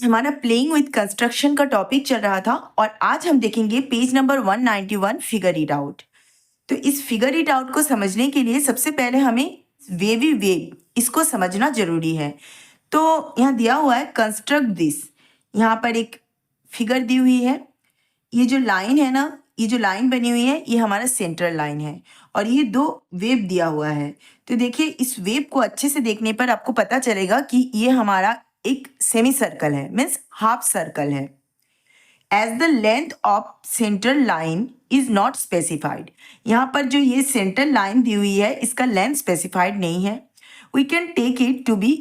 हमारा playing with construction का topic चल रहा था और आज हम देखेंगे page number 191 figure it out. तो इस फिगर इट आउट को समझने के लिए सबसे पहले हमें वेवी वेव इसको समझना जरूरी है। तो यहाँ दिया हुआ है कंस्ट्रक्ट दिस, यहाँ पर एक फिगर दी हुई है। ये जो लाइन है ना, ये जो लाइन बनी हुई है ये हमारा सेंट्रल लाइन है और ये दो वेव दिया हुआ है। तो देखिए इस वेव को अच्छे से देखने पर आपको पता चलेगा कि ये हमारा एक सेमी सर्कल है, मीन्स हाफ सर्कल है। As the length of central line is not specified, यहाँ पर जो ये सेंट्रल लाइन दी हुई है इसका लेंथ स्पेसिफाइड नहीं है। We can take it to be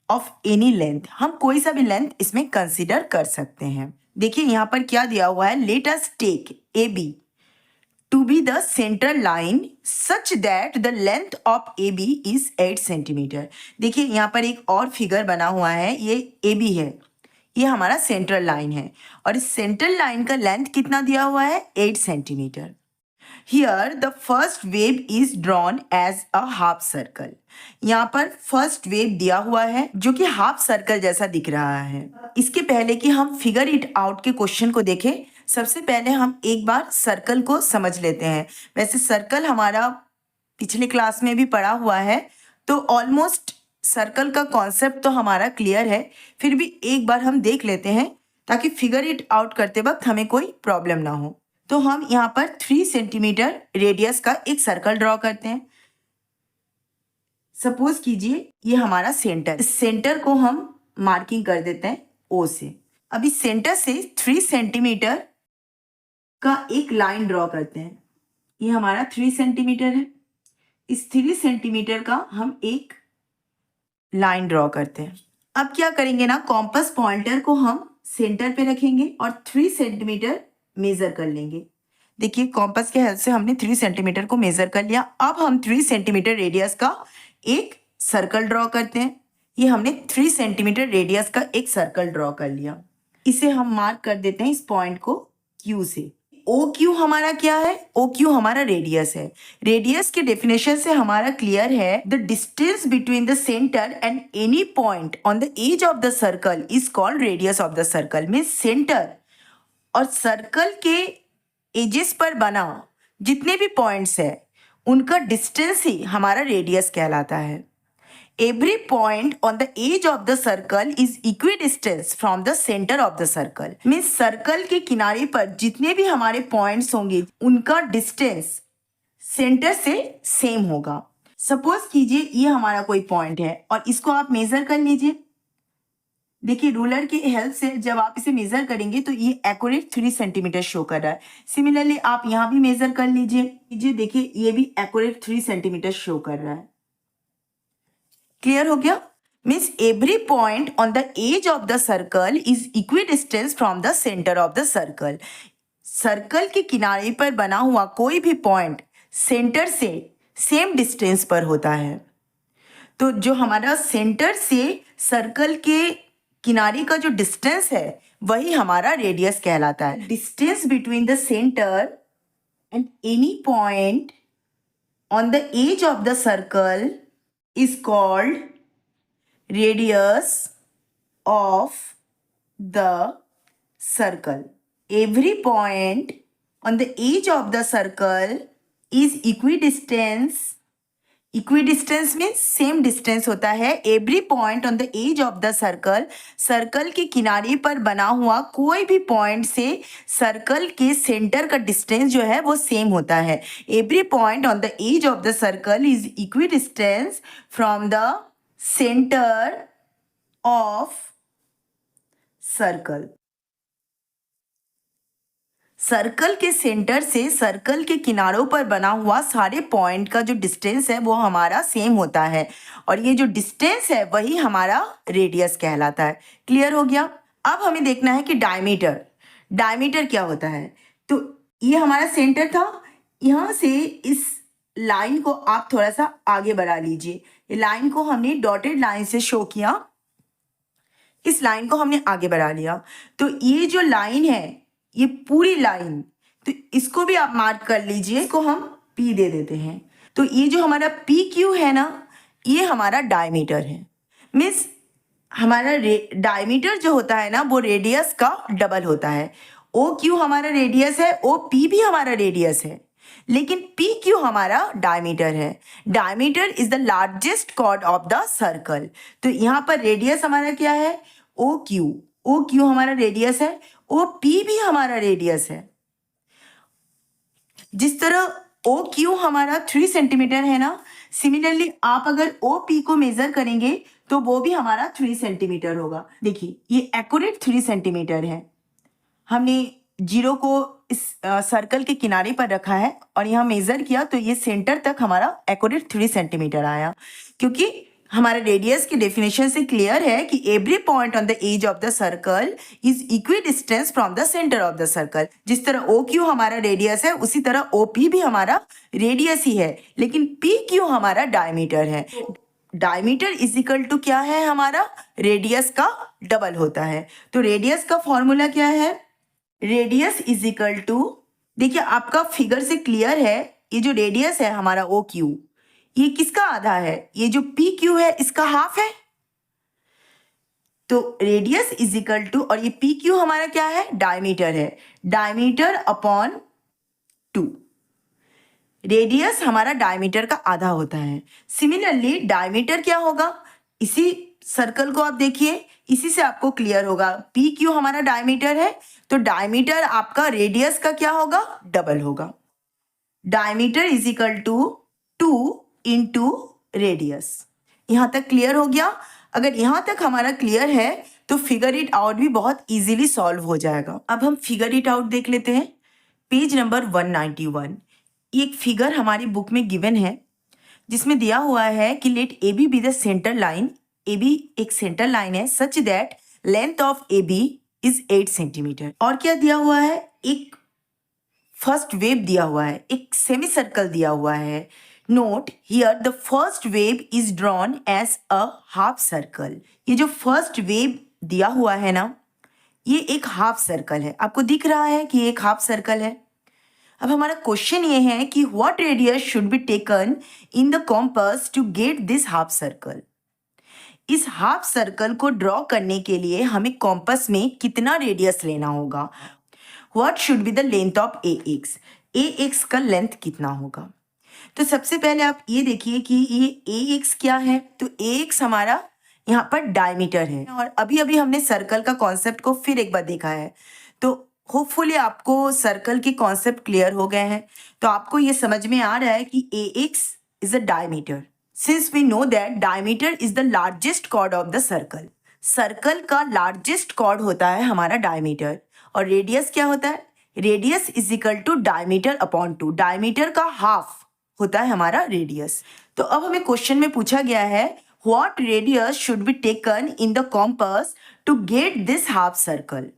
of any length, हम कोई सा भी लेंथ इसमें कंसिडर कर सकते हैं। देखिए यहाँ पर क्या दिया हुआ है, let us take A B to be the central line such that the length of A B is 8 centimetre. देखिए यहाँ पर एक और फिगर बना हुआ है, ये ए बी है, ये हमारा सेंट्रल लाइन है और इस सेंट्रल लाइन का लेंथ कितना दिया हुआ है, 8 centimetre. Here the first wave is drawn as a half circle, यहाँ पर फर्स्ट वेव दिया हुआ है जो कि हाफ सर्कल जैसा दिख रहा है। इसके पहले कि हम फिगर इट आउट के क्वेश्चन को देखें, सबसे पहले हम एक बार सर्कल को समझ लेते हैं। वैसे सर्कल हमारा पिछले क्लास में भी पढ़ा हुआ है, तो ऑलमोस्ट सर्कल का कॉन्सेप्ट तो हमारा क्लियर है, फिर भी एक बार हम देख लेते हैं ताकि फिगर इट आउट करते वक्त हमें कोई प्रॉब्लम ना हो। तो हम यहाँ पर 3 सेंटीमीटर रेडियस का एक सर्कल ड्रॉ करते हैं। सपोज कीजिए ये हमारा सेंटर, इस सेंटर को हम मार्किंग कर देते हैं ओ से। अब इस सेंटर से 3 सेंटीमीटर का एक लाइन ड्रॉ करते हैं, ये हमारा 3 सेंटीमीटर है। इस 3 सेंटीमीटर का हम एक लाइन ड्रॉ करते हैं। अब क्या करेंगे ना, कॉम्पस पॉइंटर को हम सेंटर पे रखेंगे और 3 सेंटीमीटर मेजर कर लेंगे। देखिए कॉम्पस के हेल्प से हमने 3 सेंटीमीटर को मेजर कर लिया। अब हम 3 सेंटीमीटर रेडियस का एक सर्कल ड्रॉ करते हैं। ये हमने 3 सेंटीमीटर रेडियस का एक सर्कल ड्रॉ कर लिया। इसे हम मार्क कर देते हैं इस पॉइंट को क्यू से। ओ क्यू हमारा क्या है, ओ क्यू हमारा रेडियस है। रेडियस के डेफिनेशन से हमारा क्लियर है, the distance between the centre and any point on the edge of the circle is called radius of the circle. Means centre और सर्कल के एजेस पर बना जितने भी पॉइंट्स है उनका डिस्टेंस ही हमारा रेडियस कहलाता है। Every point on the edge of the circle is equidistant from the center of the circle. Means circle के किनारे पर जितने भी हमारे पॉइंट्स होंगे उनका डिस्टेंस सेंटर से सेम होगा। सपोज कीजिए ये हमारा कोई पॉइंट है और इसको आप मेजर कर लीजिए। देखिए रूलर की हेल्प से जब आप इसे मेजर करेंगे तो ये एक्यूरेट 3 सेंटीमीटर शो कर रहा है। सिमिलरली आप यहाँ भी मेजर कर लीजिए, देखिए ये भी एक्यूरेट 3 सेंटीमीटर शो कर रहा है। क्लियर हो गया? Means every point on the edge of the circle is equidistance from the centre of the circle. Circle के किनारे पर बना हुआ कोई भी पॉइंट सेंटर से सेम डिस्टेंस पर होता है। तो जो हमारा सेंटर से सर्कल के किनारे का जो डिस्टेंस है वही हमारा रेडियस कहलाता है। Distance between the centre and any point on the edge of the circle is called radius of the circle. Every point on the edge of the circle is equidistance. Equidistance means same distance होता है। Every point on the edge of the circle, circle के किनारे पर बना हुआ कोई भी point से सर्कल के सेंटर का डिस्टेंस जो है वो सेम होता है। Every point on the edge of the circle is equidistance from the center of circle. Circle के सेंटर से सर्कल के किनारों पर बना हुआ सारे पॉइंट का जो डिस्टेंस है वो हमारा सेम होता है और ये जो डिस्टेंस है वही हमारा रेडियस कहलाता है। क्लियर हो गया? अब हमें देखना है कि डायमीटर क्या होता है। तो ये हमारा सेंटर था, यहाँ से इस लाइन को आप थोड़ा सा आगे बढ़ा लीजिए। ये लाइन को हमने डॉटेड लाइन से शो किया, इस लाइन को हमने आगे बढ़ा लिया। तो ये जो लाइन है ये पूरी लाइन, तो इसको भी आप मार्क कर लीजिए, इसको हम P दे देते हैं। तो ये जो हमारा PQ है ना, ये हमारा डायमीटर है। मीन्स हमारा डायमीटर जो होता है ना वो रेडियस का डबल होता है। ओ क्यू हमारा रेडियस है, ओ पी भी हमारा रेडियस है, लेकिन पी क्यू हमारा डायमीटर है। Diameter is the largest chord of the circle. तो यहाँ पर रेडियस हमारा क्या है, ओ क्यू। ओ क्यू हमारा रेडियस है, ओ पी भी हमारा रेडियस है। जिस तरह ओ क्यू हमारा 3 सेंटीमीटर है ना, सिमिलरली आप अगर ओ पी को मेजर करेंगे तो वो भी हमारा 3 सेंटीमीटर होगा। देखिए ये एक्यूरेट 3 सेंटीमीटर है। हमने जीरो को इस सर्कल के किनारे पर रखा है और यहाँ मेजर किया तो ये सेंटर तक हमारा एक्यूरेट 3 सेंटीमीटर आया, क्योंकि हमारे रेडियस की डेफिनेशन से क्लियर है कि every point on the edge of the circle is equidistance from the centre of the circle. जिस तरह ओ क्यू हमारा रेडियस है उसी तरह ओ पी भी हमारा रेडियस ही है, लेकिन पी क्यू हमारा डायमीटर है। डायमीटर इज इक्वल टू क्या है, हमारा रेडियस का डबल होता है। तो रेडियस का फॉर्मूला क्या है, रेडियस इज इक्वल टू, देखिए आपका फिगर से क्लियर है, ये जो रेडियस है हमारा ओ क्यू, ये किसका आधा है, ये जो पी क्यू है इसका हाफ है। तो रेडियस इज इक्वल टू, और ये पी क्यू हमारा क्या है, डायमीटर है, डायमीटर अपॉन 2। रेडियस हमारा डायमीटर का आधा होता है। सिमिलरली डायमीटर क्या होगा, इसी सर्कल को आप देखिए, इसी से आपको क्लियर होगा, पी क्यू हमारा डायमीटर है तो डायमीटर आपका रेडियस का क्या होगा, डबल होगा। Diameter is equal to 2 into radius. यहां तक क्लियर हो गया। अगर यहां तक हमारा क्लियर है तो फिगर इट आउट भी बहुत इजीली सॉल्व हो जाएगा। अब हम फिगर इट आउट देख लेते हैं। पेज नंबर 191, एक फिगर हमारी बुक में गिवन है जिसमें दिया हुआ है कि let A B the centre line. A B एक सेंटर लाइन है such that length of A B is 8 centimetre. और क्या दिया हुआ है, एक फर्स्ट वेव दिया हुआ है, एक सेमी सर्कल दिया हुआ है। Note here the first wave is drawn as a half circle. ये जो फर्स्ट वेव दिया हुआ है ना, ये एक हाफ सर्कल है। आपको दिख रहा है कि एक हाफ सर्कल है। अब हमारा क्वेश्चन ये है कि what radius should be taken in the compass to get this half circle. इस हाफ सर्कल को ड्रॉ करने के लिए हमें कॉम्पस में कितना रेडियस लेना होगा। What should be the length of A x, A x का लेंथ कितना होगा। तो सबसे पहले आप ये देखिए कि ये ए एक्स क्या है, तो ए एक्स हमारा यहाँ पर डायमीटर है। और अभी अभी हमने सर्कल का कॉन्सेप्ट को फिर एक बार देखा है, तो होपफुली आपको सर्कल के कॉन्सेप्ट क्लियर हो गए हैं। तो आपको ये समझ में आ रहा है कि A x is a diameter. Since we know that diameter is the largest chord of the circle. Circle का लार्जेस्ट कॉर्ड होता है हमारा डायमीटर, और रेडियस क्या होता है, radius is equal to diameter upon 2। Diameter का हाफ होता है हमारा रेडियस। तो अब हमें क्वेश्चन में पूछा गया है what radius should be taken in the compass to get this half circle.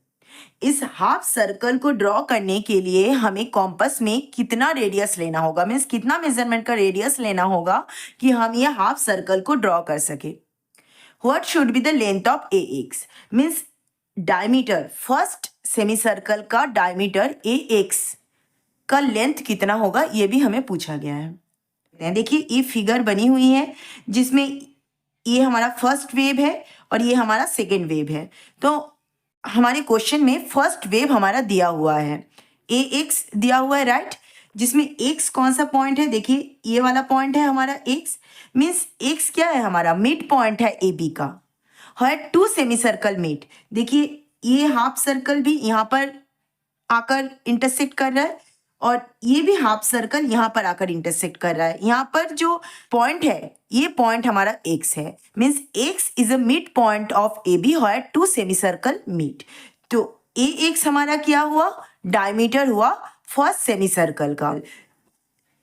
इस हाफ सर्कल को ड्रॉ करने के लिए हमें कॉम्पस में कितना रेडियस लेना होगा, मीन्स कितना मेजरमेंट का रेडियस लेना होगा कि हम ये हाफ सर्कल को ड्रॉ कर सके। What should be the length of A x, means diameter, first semi circle का डायमीटर ए एक्स का लेंथ कितना होगा, ये भी हमें पूछा गया है। देखिए ये फिगर बनी हुई है जिसमें ये हमारा फर्स्ट वेव है और ये हमारा सेकेंड वेव है। तो हमारे क्वेश्चन में फर्स्ट वेव हमारा दिया हुआ है, ए एक्स दिया हुआ है, राइट, जिसमें एक्स कौन सा पॉइंट है, देखिए ये वाला पॉइंट है हमारा एक्स, मीन्स एक्स क्या है, हमारा मिड पॉइंट है ए बी का। है 2 सेमी सर्कल मीट, देखिए ये हाफ सर्कल भी यहाँ पर आकर इंटरसेक्ट कर रहा है और ये भी हाफ सर्कल यहाँ पर आकर इंटरसेक्ट कर रहा है। यहाँ पर जो पॉइंट है ये पॉइंट हमारा एक्स है, means X is a mid point of A B है 2 सेमी सर्कल मीट। तो ए एक्स हमारा क्या हुआ, डायमीटर हुआ फर्स्ट सेमी सर्कल का।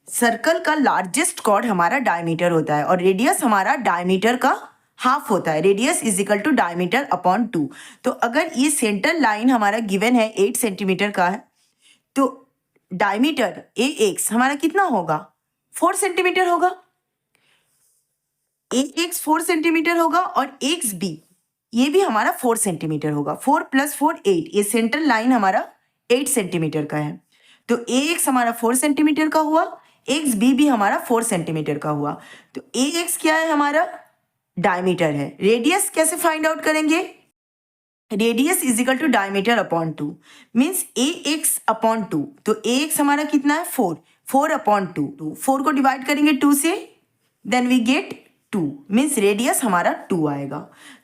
सर्कल का लार्जेस्ट कॉर्ड हमारा डायमीटर होता है और रेडियस हमारा डायमीटर का हाफ होता है। Radius is equal to diameter upon 2। तो अगर ये सेंटर लाइन हमारा गिवन है 8 सेंटीमीटर का है, तो डायमीटर ए एक्स हमारा कितना होगा, 4 सेंटीमीटर होगा। ए एक्स 4 सेंटीमीटर होगा और एक्स बी ये भी हमारा 4 सेंटीमीटर होगा। 4 + 4 8, ये सेंटर लाइन हमारा 8 सेंटीमीटर का है। तो ए एक्स हमारा 4 सेंटीमीटर का हुआ, एक्स बी भी हमारा 4 सेंटीमीटर का हुआ। तो ए एक्स क्या है हमारा डायमीटर है। रेडियस कैसे फाइंड आउट करेंगे? Radius is equal to diameter upon 2 means A X upon 2। तो ए एक्स हमारा कितना है? 4 अपॉन 2। 4 को डिवाइड करेंगे 2 से, then we get 2 means radius हमारा 2 आएगा।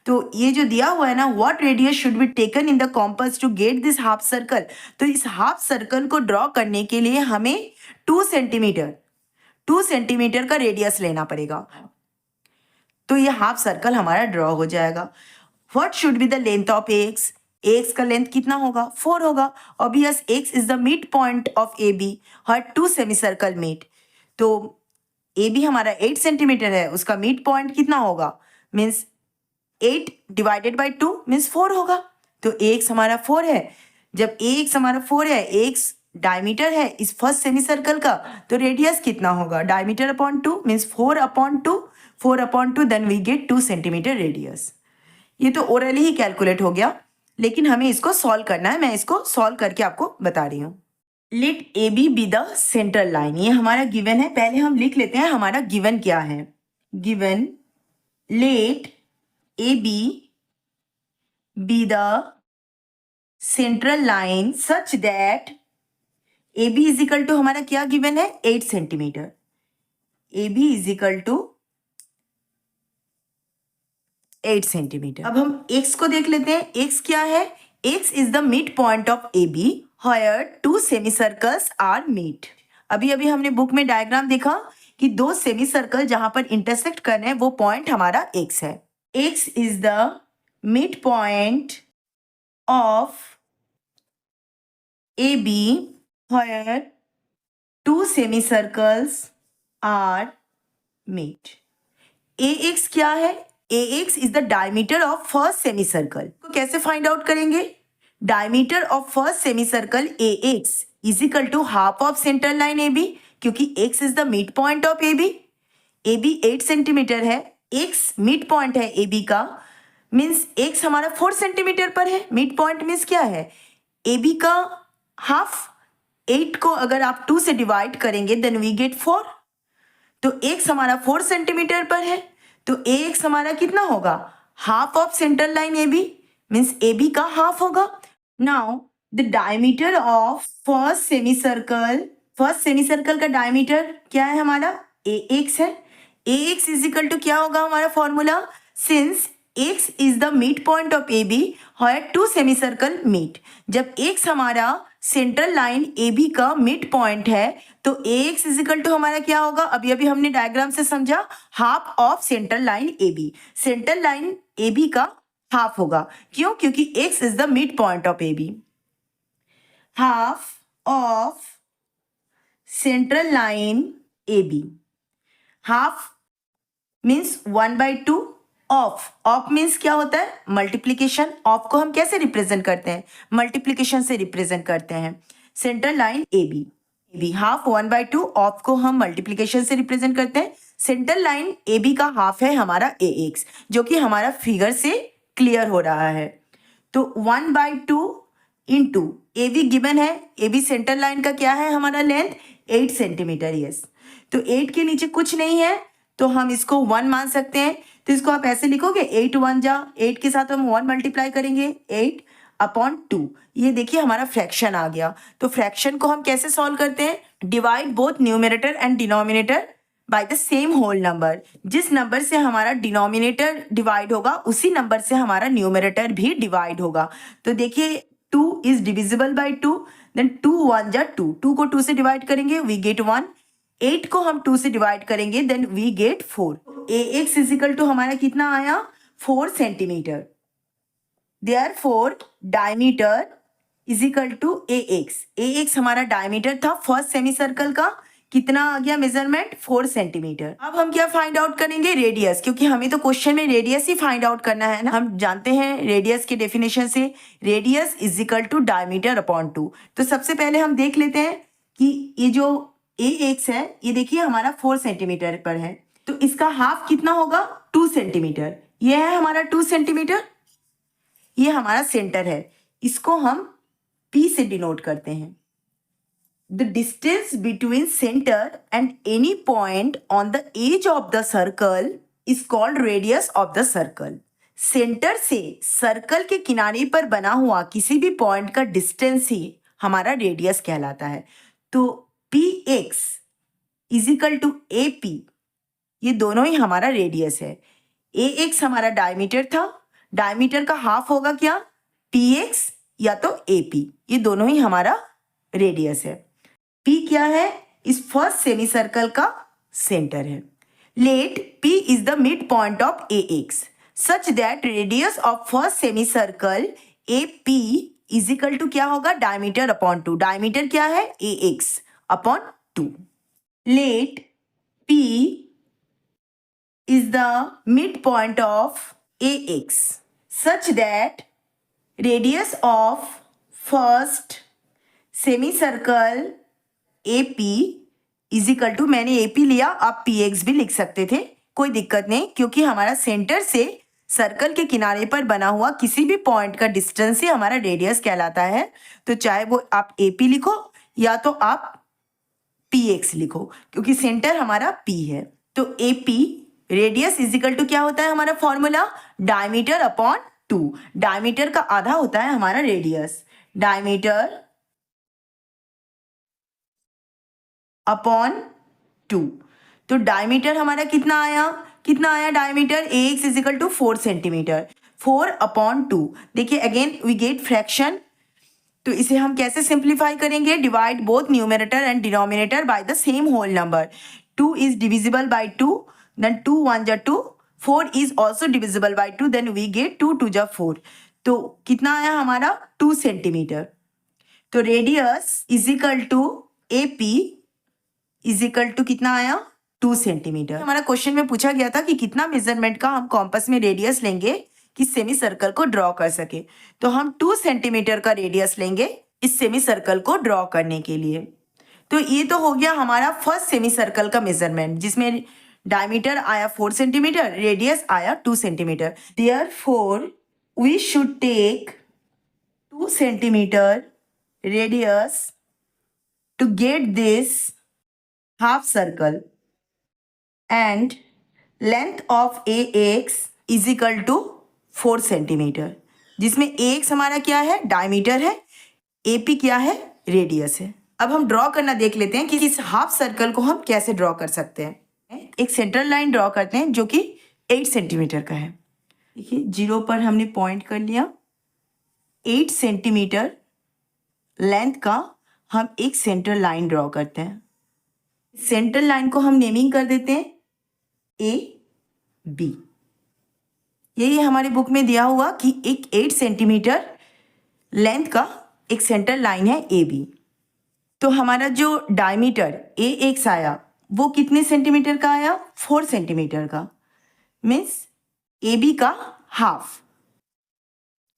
तो ये जो दिया हुआ है ना, what radius should be taken in the compass to get this half circle, तो इस हाफ सर्कल को ड्रॉ करने के लिए हमें 2 सेंटीमीटर का रेडियस लेना पड़ेगा। तो ये हाफ सर्कल हमारा ड्रॉ हो जाएगा। What should be the length of X? X का लेंथ कितना होगा? 4 होगा। Obvious X is the mid point of A B where 2 semi circle meet. तो ए बी हमारा 8 सेंटीमीटर है, उसका मिड पॉइंट कितना होगा? मीन्स 8 डिवाइडेड बाई 2 मीन्स 4 होगा। तो एक्स हमारा 4 है। जब एक्स हमारा 4 है, एक्स डायमीटर है इस फर्स्ट सेमी सर्कल का, तो रेडियस कितना होगा? Diameter upon 2 means 4 upon 2 then we get 2 centimetre radius. ये तो ओरली ही कैलकुलेट हो गया, लेकिन हमें इसको सॉल्व करना है। मैं इसको सॉल्व करके आपको बता रही हूँ। Let A B the centre line, ये हमारा गिवन है। पहले हम लिख लेते हैं हमारा गिवन क्या है। Given let A B the central line such that A B is equal to, हमारा क्या गिवन है? 8 centimetre. A B is equal to 8 centimetre. अब हम x को देख लेते हैं। x क्या है? x is the mid point of A B where 2 semi circles are meet. अभी अभी हमने बुक में डायग्राम देखा कि 2 सेमी सर्कल जहां पर इंटरसेक्ट कर रहे हैं वो पॉइंट हमारा x है। x is the mid point of A B where 2 semi circles are meet. ax क्या है? ax is the diameter of first semi circle. तो कैसे फाइंड आउट करेंगे? Diameter of first semi circle ax is equal to half of centre line ab, क्योंकि x is the mid point of ab 8 centimetre है, x mid point है ab का, means x हमारा 4 centimetre पर है। Mid point means क्या है? ab का हाफ। 8 को अगर आप 2 से डिवाइड करेंगे देन वी गेट 4। तो x हमारा 4 सेंटीमीटर पर है, तो ax हमारा कितना होगा? Half of centre line ab means ab का हाफ होगा। Now the diameter of first semi circle का डायमीटर क्या है हमारा? ax है। ax इज इक्वल टू क्या होगा हमारा formula? Since x is the mid point of ab where 2 semi circle meet. जब x हमारा सेंट्रल लाइन AB का मिड पॉइंट है तो AX इज इक्वल टू हमारा क्या होगा? अभी अभी हमने डायग्राम से समझा, half of central line AB। Central line AB का हाफ होगा। क्यों? क्योंकि X is the mid point of AB। Half of central line AB, half means 1/2 of means क्या होता है? मल्टीप्लीकेशन। ऑफ को हम कैसे रिप्रेजेंट करते हैं? मल्टीप्लीकेशन से रिप्रेजेंट करते हैं। Central line AB half 1/2, of को हम मल्टीप्लीकेशन से रिप्रेजेंट करते हैं। सेंट्रल लाइन AB का हाफ है हमारा AX, जो कि हमारा फिगर से क्लियर हो रहा है। तो 1/2 इंटू AB गिवन है। AB सेंट्रल लाइन का क्या है हमारा लेंथ? 8 सेंटीमीटर। यस, तो 8 के नीचे कुछ नहीं है तो हम इसको 1 मान सकते हैं। तो इसको आप ऐसे लिखोगे 8 1 जा, 8 के साथ हम 1 मल्टीप्लाई करेंगे 8 अपॉन 2। ये देखिए हमारा फ्रैक्शन आ गया। तो फ्रैक्शन को हम कैसे सॉल्व करते हैं? Divide both numerator and denominator by the same whole number. जिस नंबर से हमारा डिनोमिनेटर डिवाइड होगा उसी नंबर से हमारा न्यूमरेटर भी डिवाइड होगा। तो देखिए 2 इज डिविजिबल बाई 2, देन 2 1 जा 2, 2 को 2 से डिवाइड करेंगे वी गेट 1, 8 को हम 2 से डिवाइड करेंगे then we get 4। ax is equal to हमारा कितना आया? 4 centimetre. Therefore diameter is equal to ax हमारा डायमीटर था फर्स्ट सेमी सर्कल का। कितना आ गया मेजरमेंट? 4 सेंटीमीटर। अब हम क्या फाइंड आउट करेंगे? रेडियस, क्योंकि हमें तो क्वेश्चन में रेडियस ही फाइंड आउट करना है ना। हम जानते हैं रेडियस के डेफिनेशन से, radius is equal to diameter upon 2। तो सबसे पहले हम देख लेते हैं कि ये जो ax है ये देखिए हमारा 4 सेंटीमीटर पर है, तो इसका हाफ कितना होगा? 2 सेंटीमीटर। ये है हमारा 2 सेंटीमीटर, ये हमारा सेंटर है, इसको हम P से डिनोट करते हैं। The distance between center and any point on the edge of the circle is called radius of the circle. Centre से सर्कल के किनारे पर बना हुआ किसी भी पॉइंट का डिस्टेंस ही हमारा रेडियस कहलाता है। तो px is equal to AP, ये दोनों ही हमारा रेडियस है। ax हमारा डायमीटर था, डायमीटर का हाफ होगा क्या, px या तो AP, ये दोनों ही हमारा रेडियस है। p क्या है, इस फर्स्ट सेमी सर्कल का सेंटर है। Let p is the mid point of ax such that radius of first semi circle AP is equal to क्या होगा, डायमीटर अपॉन 2। डायमीटर क्या है, ax upon 2। Let p is the midpoint of AX such that radius of first semicircle AP is equal to, मैंने AP लिया, आप PX भी लिख सकते थे, कोई दिक्कत नहीं, क्योंकि हमारा सेंटर से सर्कल के किनारे पर बना हुआ किसी भी पॉइंट का डिस्टेंस ही हमारा रेडियस कहलाता है। तो चाहे वो आप AP लिखो या तो आप PX लिखो, क्योंकि सेंटर हमारा P है। तो AP radius is equal to क्या होता है हमारा फॉर्मूला, डायमीटर अपॉन 2। डायमीटर का आधा होता है हमारा रेडियस, डायमीटर अपॉन 2। तो डायमीटर हमारा कितना आया diameter, ax is equal to 4 centimetre, 4 upon 2। देखिए अगेन वी गेट फ्रैक्शन, तो इसे हम कैसे सिंप्लीफाई करेंगे, divide both numerator and denominator by the same whole number. 2 is divisible by 2, then 2 1 जा 2, 4 is also divisible by 2, then we get 2 2 जा 4। तो कितना आया हमारा 2 सेंटीमीटर। तो radius is equal to AP is equal to कितना आया, 2 सेंटीमीटर। हमारा क्वेश्चन में पूछा गया था कि कितना मेजरमेंट का हम कॉम्पस में रेडियस लेंगे कि सेमी सर्कल को ड्रॉ कर सके। तो हम 2 सेंटीमीटर का रेडियस लेंगे इस सेमी सर्कल को ड्रॉ करने के लिए। तो ये तो हो गया हमारा फर्स्ट सेमी सर्कल का मेजरमेंट, जिसमें डायमीटर आया 4 सेंटीमीटर, रेडियस आया 2 centimetre. Therefore, we should take 2 centimetre radius to get this half circle and length of AX is equal to 4 centimetre, जिसमें AX हमारा क्या है, डायमीटर है, AP क्या है, रेडियस है। अब हम ड्रॉ करना देख लेते हैं कि इस हाफ सर्कल को हम कैसे ड्रॉ कर सकते हैं। एक सेंटर लाइन ड्रॉ करते हैं जो कि 8 सेंटीमीटर का है। देखिए 0 पर हमने पॉइंट कर लिया, 8 सेंटीमीटर लेंथ का हम एक सेंटर लाइन ड्रॉ करते हैं। सेंटर लाइन को हम नेमिंग कर देते हैं AB। यही हमारे बुक में दिया हुआ कि एक 8 सेंटीमीटर लेंथ का एक सेंटर लाइन है AB। तो हमारा जो डायमीटर AX आया वो कितने सेंटीमीटर का आया, 4 सेंटीमीटर का, मीन्स AB का हाफ।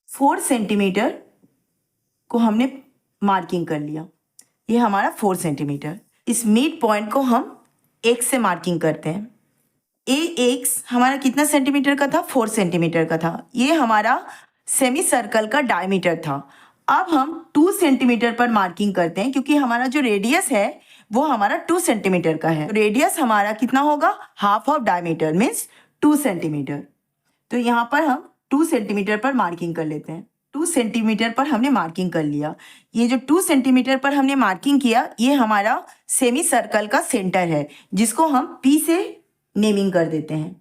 4 सेंटीमीटर को हमने मार्किंग कर लिया, ये हमारा 4 सेंटीमीटर। इस मिड पॉइंट को हम X से मार्किंग करते हैं। AX हमारा कितना सेंटीमीटर का था, 4 सेंटीमीटर का था, ये हमारा सेमी सर्कल का डायमीटर था। अब हम 2 सेंटीमीटर पर मार्किंग करते हैं, क्योंकि हमारा जो रेडियस है वो हमारा 2 सेंटीमीटर का है। रेडियस हमारा कितना होगा, half of diameter means 2 centimetre. तो यहाँ पर हम 2 सेंटीमीटर पर मार्किंग कर लेते हैं। 2 सेंटीमीटर पर हमने मार्किंग कर लिया। ये जो 2 सेंटीमीटर पर हमने मार्किंग किया, ये हमारा सेमी सर्कल का सेंटर है, जिसको हम P से नेमिंग कर देते हैं।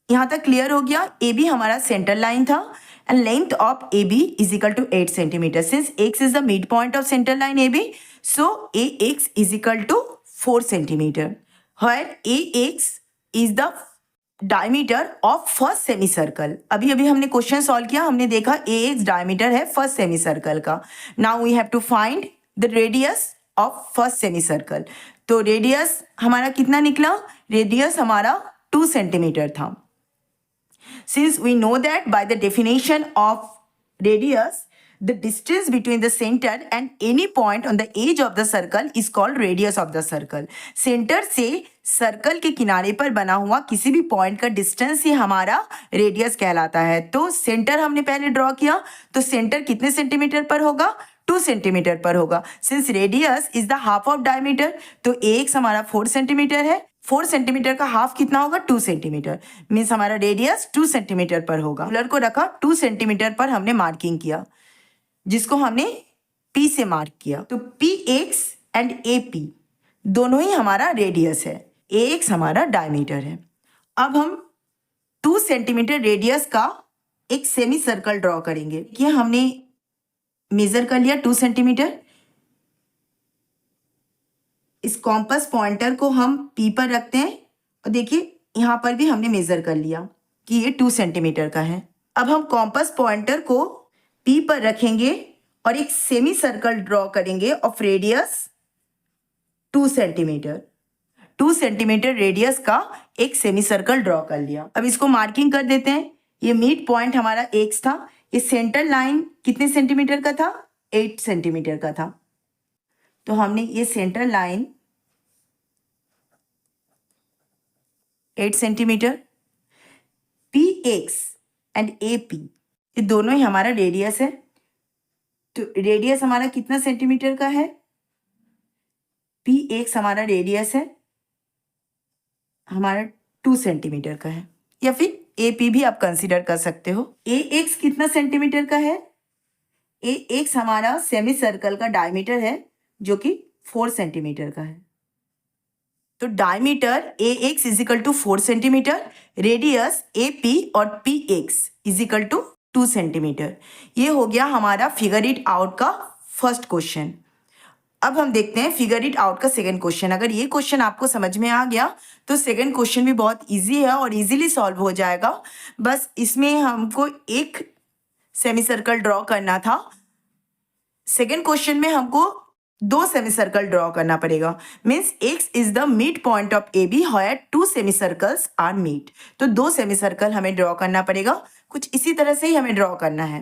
यहाँ तक क्लियर हो गया। AB हमारा सेंटर लाइन था and length of AB is equal to 8 centimeter. Since X is the midpoint of center line AB, so AX is equal to 4 centimeter. Where AX is the diameter of first semicircle. अभी हमने question solve किया, हमने देखा AX diameter है first semi circle का। Now we have to find the radius of first semicircle. तो radius हमारा कितना निकला, रेडियस हमारा 2 सेंटीमीटर था। Since we know that by the definition of radius, the distance between the center and any point on the edge of the circle is called radius of the circle. Center से circle के किनारे पर बना हुआ किसी भी point का distance ही हमारा रेडियस कहलाता है। तो सेंटर हमने पहले ड्रॉ किया, तो सेंटर कितने सेंटीमीटर पर होगा, 2 सेंटीमीटर पर होगा। Since radius is the half of diameter, तो AX हमारा 4 सेंटीमीटर है, 4 सेंटीमीटर का हाफ कितना होगा 2 सेंटीमीटर, मीन्स हमारा रेडियस 2 सेंटीमीटर पर होगा। रूलर को रखा 2 सेंटीमीटर पर हमने मार्किंग किया, जिसको हमने P से मार्क किया। तो PX एंड AP दोनों ही हमारा रेडियस है, AX हमारा डायमीटर है। अब हम 2 सेंटीमीटर रेडियस का एक सेमी सर्कल ड्रॉ करेंगे। ये हमने मेजर कर लिया 2 सेंटीमीटर। इस कॉम्पस पॉइंटर को हम P पर रखते हैं और देखिए यहाँ पर भी हमने मेजर कर लिया कि ये 2 सेंटीमीटर का है। अब हम कॉम्पस पॉइंटर को P पर रखेंगे और एक सेमी सर्कल ड्रॉ करेंगे of radius 2 centimetre. 2 centimetre radius का एक सेमी सर्कल ड्रॉ कर लिया। अब इसको मार्किंग कर देते हैं। ये मिड पॉइंट हमारा X था। ये सेंटर लाइन कितने सेंटीमीटर का था 8 सेंटीमीटर का था। तो हमने ये centre line 8 centimetre, PX and AP ये दोनों ही हमारा रेडियस है। तो रेडियस हमारा कितना सेंटीमीटर का है, PX हमारा रेडियस है हमारा 2 सेंटीमीटर का है, या फिर AP भी आप कंसीडर कर सकते हो। AX कितना सेंटीमीटर का है, AX हमारा सेमी सर्कल का डायमीटर है जो कि 4 सेंटीमीटर का है। तो diameter AX is equal to 4 centimetre, radius AP और PX is equal to 2 centimetre. ये हो गया हमारा फिगर इट आउट का फर्स्ट क्वेश्चन। अब हम देखते हैं फिगर इट आउट का सेकंड क्वेश्चन। अगर ये क्वेश्चन आपको समझ में आ गया तो सेकंड क्वेश्चन भी बहुत इजी है और इजीली सॉल्व हो जाएगा। बस इसमें हमको एक सेमी सर्कल ड्रॉ करना था। सेकंड क्वेश्चन में हमको 2 सेमी सर्कल ड्रॉ करना पड़ेगा। Means X is the mid point of AB where 2 semi circles are meet. तो 2 सेमी सर्कल हमें ड्रॉ करना पड़ेगा। कुछ इसी तरह से ही हमें ड्रॉ करना है।